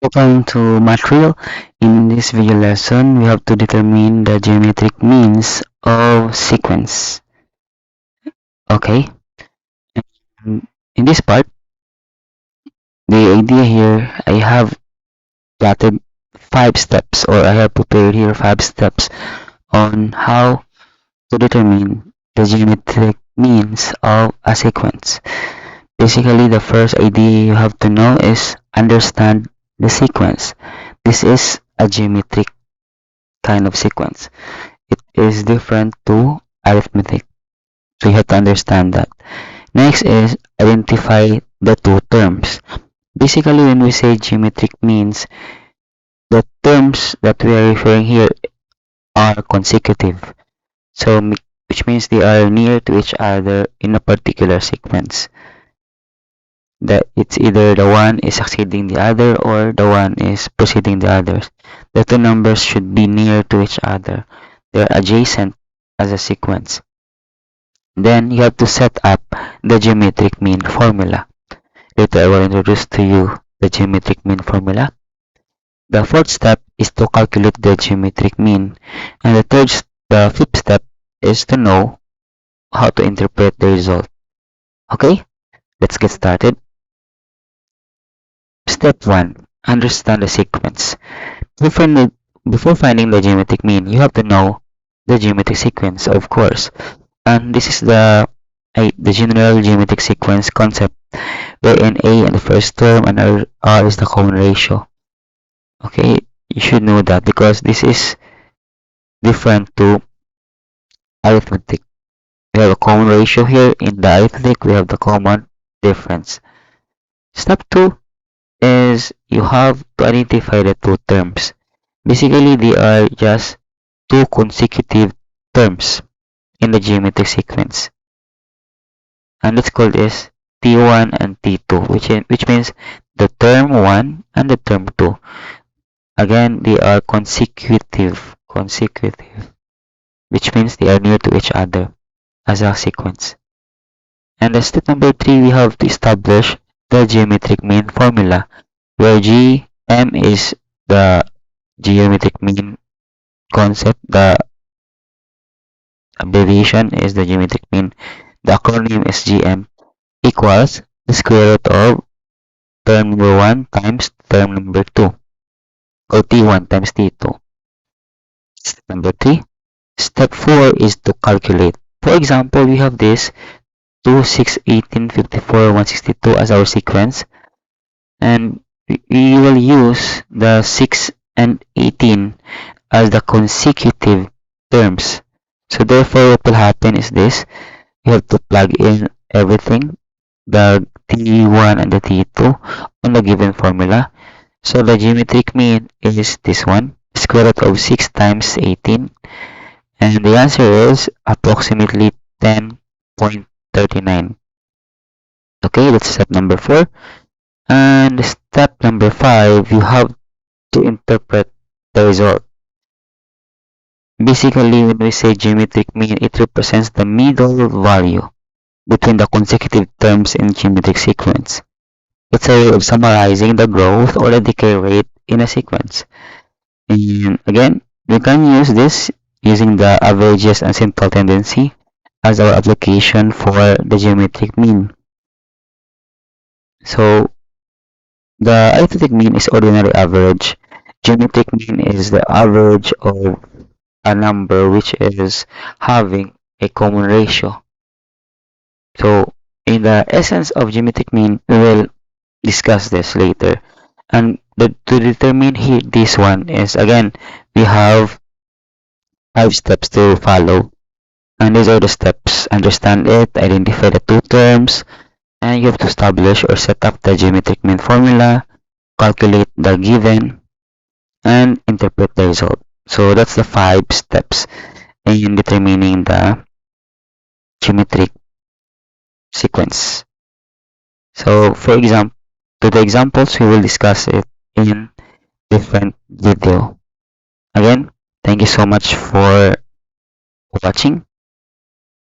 Welcome to Material. In this video lesson, we have to determine the geometric means of sequence. Okay, and in this part, the idea here, I have plotted 5 steps, or I have prepared here 5 steps on how to determine the geometric means of a sequence. Basically, the first idea you have to know is understand the sequence. This is a geometric kind of sequence. It is different to arithmetic. So you have to understand that. Next is identify the two terms. Basically, when we say geometric means, the terms that we are referring here are consecutive. So, which means they are near to each other in a particular sequence. That it's either the one is succeeding the other or the one is preceding the others. The two numbers should be near to each other. They're adjacent as a sequence. Then you have to set up the geometric mean formula. Later I will introduce to you the geometric mean formula. The fourth step is to calculate the geometric mean. And the fifth step is to know how to interpret the result. Okay, let's get started. Step 1. Understand the sequence. Before finding the geometric mean, you have to know the geometric sequence, of course. And this is the general geometric sequence concept, wherein A in the first term and R is the common ratio. Okay, you should know that because this is different to arithmetic. We have a common ratio here. In the arithmetic, we have the common difference. Step 2 is you have to identify the two terms. Basically, they are just two consecutive terms in the geometric sequence. And let's call this T1 and T2, which means the term 1 and the term 2. Again, they are consecutive, which means they are near to each other as a sequence. And the step number 3, we have to establish the geometric mean formula, where GM is the geometric mean concept, the abbreviation is the geometric mean, the acronym is GM, equals the square root of term number 1 times term number 2, or T1 times T2. Step number 3. Step 4 is to calculate. For example, we have this 2, 6, 18, 54, 162 as our sequence, and we will use the 6 and 18 as the consecutive terms. So therefore, what will happen is this. You have to plug in everything, the T1 and the T2 on the given formula. So the geometric mean is this one, square root of 6 times 18. And the answer is approximately 10.39. Okay, that's step number 4. And step number 5, you have to interpret the result. Basically, when we say geometric mean, it represents the middle value between the consecutive terms in geometric sequence. It's a way of summarizing the growth or the decay rate in a sequence. And again, we can use this using the averages and central tendency as our application for the geometric mean. So, the arithmetic mean is ordinary average. Geometric mean is the average of a number which is having a common ratio. So, in the essence of geometric mean, we will discuss this later. And to determine here, this one is, again, we have 5 steps to follow. And these are the steps. Understand it, identify the two terms, and you have to establish or set up the geometric mean formula, calculate the given, and interpret the result. So that's the 5 steps in determining the geometric sequence. So for example, to the examples, we will discuss it in different video. Again, thank you so much for watching.